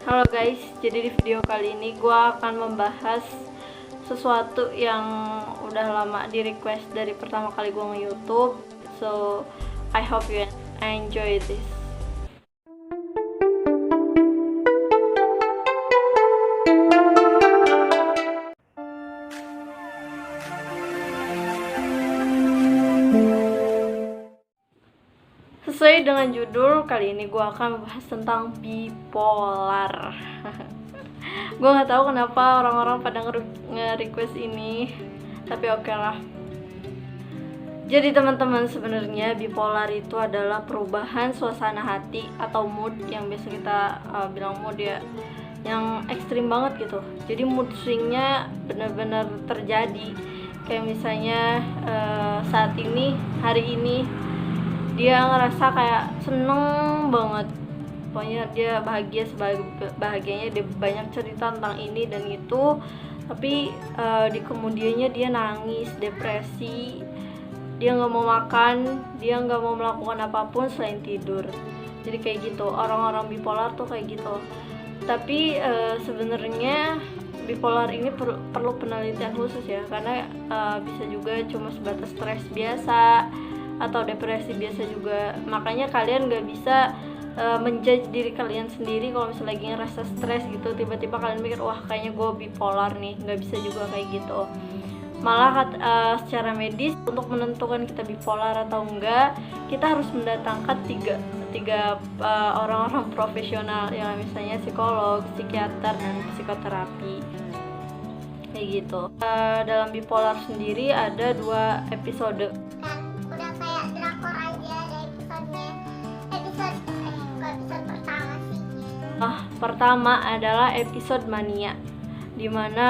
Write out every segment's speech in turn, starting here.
Halo guys, jadi di video kali ini gue akan membahas sesuatu yang udah lama di request dari pertama kali gue nge-youtube. So, I hope you enjoy this. Sesuai dengan judul, kali ini gue akan membahas tentang bipolar. Gue nggak tahu kenapa orang-orang pada nge-request ini, tapi oke lah. Jadi teman-teman, sebenarnya bipolar itu adalah perubahan suasana hati atau mood yang biasa kita bilang mood ya, yang ekstrim banget gitu. Jadi mood swingnya benar-benar terjadi. Kayak misalnya saat ini, hari ini dia ngerasa kayak seneng banget, pokoknya dia bahagianya dia banyak cerita tentang ini dan itu, tapi di kemudiannya dia nangis, depresi, dia nggak mau makan, dia nggak mau melakukan apapun selain tidur. Jadi kayak gitu, orang-orang bipolar tuh kayak gitu. Tapi sebenarnya bipolar ini perlu penelitian khusus ya, karena bisa juga cuma sebatas stres biasa atau depresi biasa juga. Makanya kalian gak bisa menjudge diri kalian sendiri kalau misalnya lagi ngerasa stres gitu, tiba-tiba kalian mikir wah kayaknya gue bipolar nih. Gak bisa juga kayak gitu. Malah secara medis, untuk menentukan kita bipolar atau enggak, kita harus mendatangkan tiga orang-orang profesional, yang misalnya psikolog, psikiater, dan psikoterapi kayak gitu. Dalam bipolar sendiri ada 2 episode. Udah kayak drakor aja ada episode pertama sih. Pertama adalah episode mania, dimana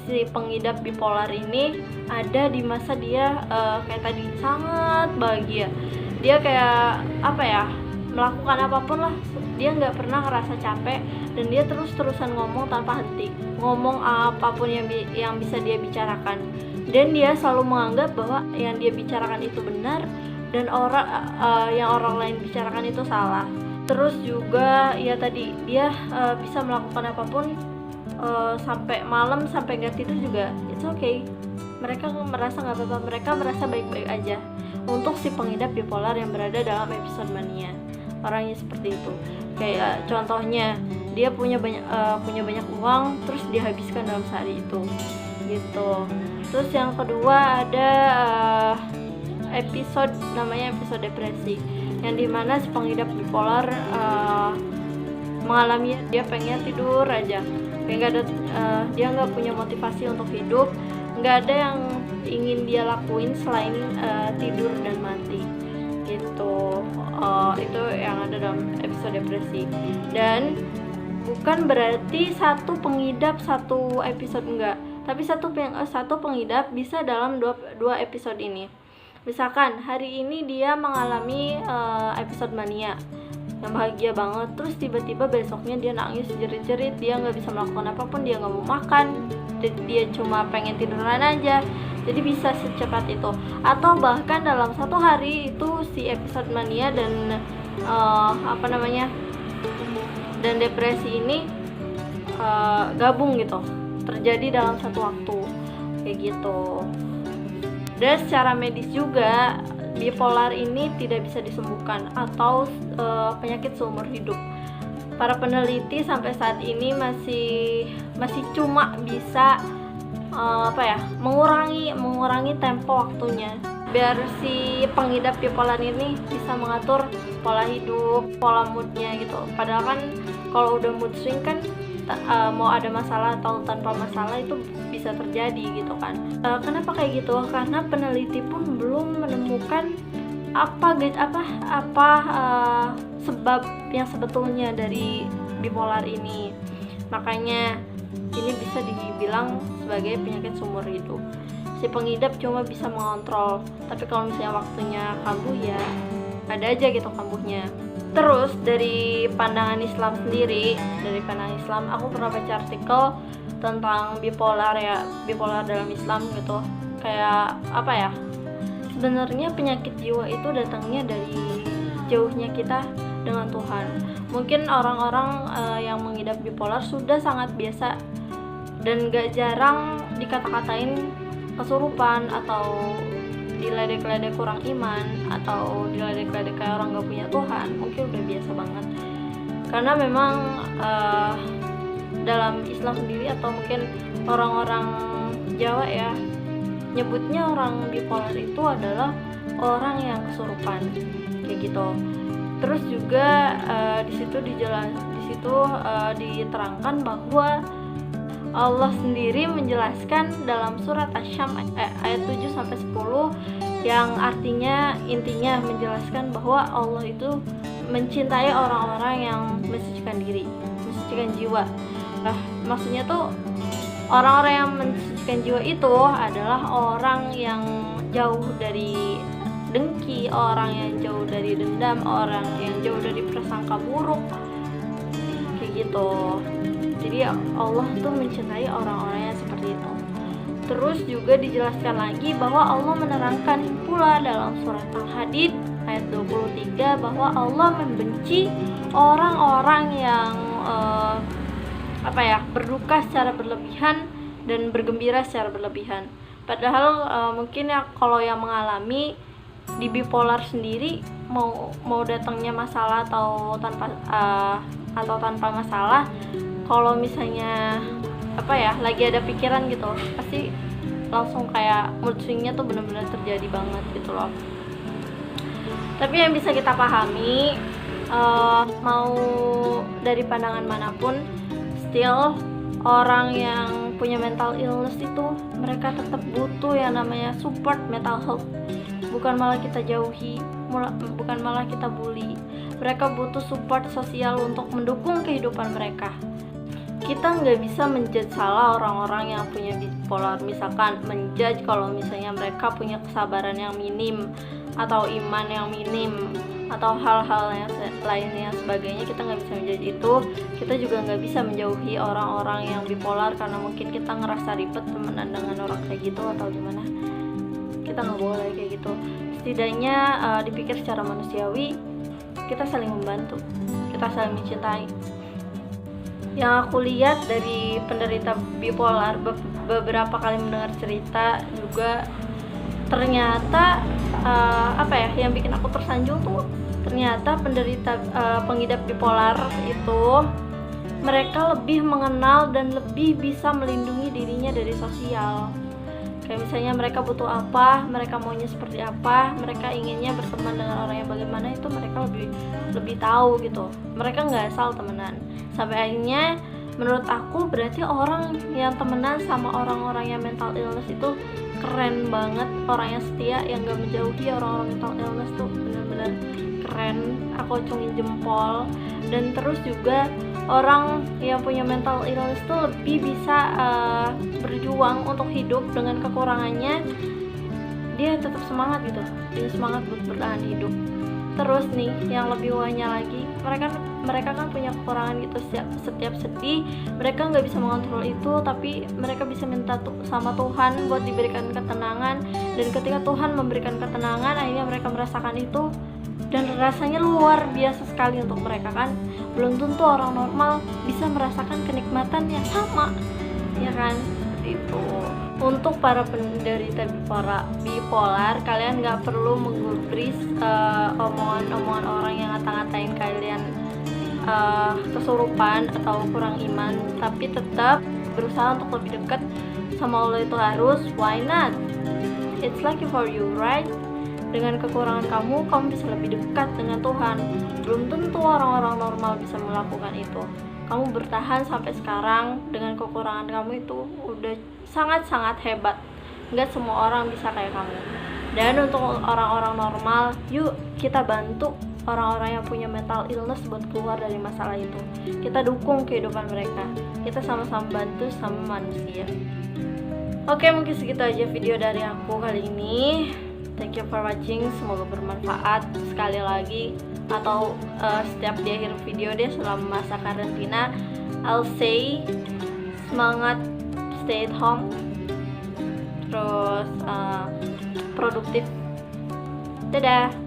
si pengidap bipolar ini ada di masa dia kayak tadi sangat bahagia. Dia kayak apa ya, melakukan apapun lah, dia nggak pernah ngerasa capek, dan dia terus-terusan ngomong tanpa henti, ngomong apapun yang bisa dia bicarakan, dan dia selalu menganggap bahwa yang dia bicarakan itu benar dan yang orang lain bicarakan itu salah. Terus juga ya tadi dia bisa melakukan apapun sampai malam, sampai nggak tidur juga it's okay. Mereka merasa nggak apa-apa, mereka merasa baik-baik aja. Untuk si pengidap bipolar yang berada dalam episode mania, orangnya seperti itu. Kayak contohnya, dia punya banyak uang, terus dihabiskan dalam sehari itu gitu. Terus yang kedua ada episode namanya episode depresi, yang dimana si pengidap bipolar mengalami dia pengen tidur aja, dia nggak punya motivasi untuk hidup, nggak ada yang ingin dia lakuin selain tidur dan mati gitu. Itu yang ada dalam episode depresi. Dan bukan berarti satu pengidap satu episode, enggak, tapi satu pengidap bisa dalam dua episode ini. Misalkan hari ini dia mengalami episode mania yang bahagia banget, terus tiba-tiba besoknya dia nangis jerit-jerit, dia nggak bisa melakukan apapun, dia nggak mau makan, dia cuma pengen tiduran aja. Jadi bisa secepat itu. Atau bahkan dalam satu hari itu si episode mania dan dan depresi ini gabung gitu, terjadi dalam satu waktu kayak gitu. Dan secara medis juga bipolar ini tidak bisa disembuhkan atau penyakit seumur hidup. Para peneliti sampai saat ini masih cuma bisa mengurangi tempo waktunya biar si pengidap bipolar ini bisa mengatur pola hidup, pola moodnya gitu. Padahal kan kalau udah mood swing kan mau ada masalah atau tanpa masalah itu bisa terjadi gitu kan. Kenapa kayak gitu? Karena peneliti pun belum menemukan sebab yang sebetulnya dari bipolar ini. Makanya ini bisa dibilang sebagai penyakit seumur hidup. Si pengidap cuma bisa mengontrol, tapi kalau misalnya waktunya kambuh ya ada aja gitu kambuhnya. Terus dari pandangan Islam sendiri, aku pernah baca artikel tentang bipolar dalam Islam gitu. Kayak sebenarnya penyakit jiwa itu datangnya dari jauhnya kita dengan Tuhan. Mungkin orang-orang yang mengidap bipolar sudah sangat biasa dan gak jarang dikata-katain kesurupan atau diledek-ledek kurang iman atau diledek-ledek kayak orang gak punya Tuhan. Mungkin udah biasa banget, karena memang dalam Islam sendiri atau mungkin orang-orang Jawa ya, nyebutnya orang bipolar itu adalah orang yang kesurupan kayak gitu. Terus juga di situ diterangkan bahwa Allah sendiri menjelaskan dalam surat Asy-Syams ayat 7 sampai 10 yang artinya intinya menjelaskan bahwa Allah itu mencintai orang-orang yang mensucikan diri, mensucikan jiwa. Nah, maksudnya tuh orang-orang yang mensucikan jiwa itu adalah orang yang jauh dari dengki, orang yang jauh dari dendam, orang yang jauh dari prasangka buruk kayak gitu. Jadi Allah tuh mencintai orang-orang yang seperti itu. Terus juga dijelaskan lagi bahwa Allah menerangkan pula dalam surat Al-Hadid ayat 23 bahwa Allah membenci orang-orang yang berduka secara berlebihan dan bergembira secara berlebihan. Padahal mungkin ya kalau yang mengalami di bipolar sendiri mau datangnya masalah atau tanpa masalah, kalau misalnya lagi ada pikiran gitu, pasti langsung kayak mood swingnya tuh benar-benar terjadi banget gitu loh. Tapi yang bisa kita pahami, mau dari pandangan manapun, still orang yang punya mental illness itu mereka tetap butuh yang namanya support mental health. Bukan malah kita jauhi, bukan malah kita bully. Mereka butuh support sosial untuk mendukung kehidupan mereka. Kita nggak bisa menjudge salah orang-orang yang punya bipolar, misalkan menjudge kalau misalnya mereka punya kesabaran yang minim atau iman yang minim atau hal-hal yang lainnya sebagainya. Kita nggak bisa menjudge itu. Kita juga nggak bisa menjauhi orang-orang yang bipolar karena mungkin kita ngerasa ribet temenan dengan orang kayak gitu atau gimana. Kita nggak boleh kayak gitu. Setidaknya dipikir secara manusiawi, kita saling membantu, kita saling mencintai. Yang aku lihat dari penderita bipolar, beberapa kali mendengar cerita juga, ternyata yang bikin aku tersanjung tuh ternyata penderita pengidap bipolar itu mereka lebih mengenal dan lebih bisa melindungi dirinya dari sosial. Kayak misalnya mereka butuh apa, mereka maunya seperti apa, mereka inginnya berteman dengan orang yang bagaimana, itu mereka lebih tahu gitu. Mereka nggak asal temenan. Sampai akhirnya menurut aku berarti orang yang temenan sama orang-orang yang mental illness itu keren banget. Orang yang setia, yang nggak menjauhi orang-orang mental illness tuh benar-benar keren. Aku acungin jempol. Dan terus juga orang yang punya mental illness tuh lebih bisa berjuang untuk hidup dengan kekurangannya. Dia tetap semangat gitu, dia semangat buat bertahan hidup. Terus nih yang lebih wahnya lagi, mereka kan punya kekurangan gitu. Setiap sedih mereka nggak bisa mengontrol itu, tapi mereka bisa minta sama Tuhan buat diberikan ketenangan. Dan ketika Tuhan memberikan ketenangan, akhirnya mereka merasakan itu dan rasanya luar biasa sekali untuk mereka kan. Belum tentu orang normal bisa merasakan kenikmatan yang sama, ya kan? Seperti itu. Untuk para penderita bipolar, kalian nggak perlu menggubris omongan-omongan orang yang ngata-ngatain kalian kesurupan atau kurang iman, tapi tetap berusaha untuk lebih dekat sama Allah itu harus. Why not? It's lucky for you, right? Dengan kekurangan kamu bisa lebih dekat dengan Tuhan. Belum tentu orang-orang normal bisa melakukan itu. Kamu bertahan sampai sekarang dengan kekurangan kamu itu udah sangat-sangat hebat. Nggak semua orang bisa kayak kamu. Dan untuk orang-orang normal, yuk kita bantu orang-orang yang punya mental illness buat keluar dari masalah itu. Kita dukung kehidupan mereka. Kita sama-sama bantu sama manusia. Oke, mungkin segitu aja video dari aku kali ini. Thank you for watching, semoga bermanfaat. Sekali lagi, atau setiap di akhir video deh selama masa karantina, I'll say semangat, stay at home, terus produktif. Dadah.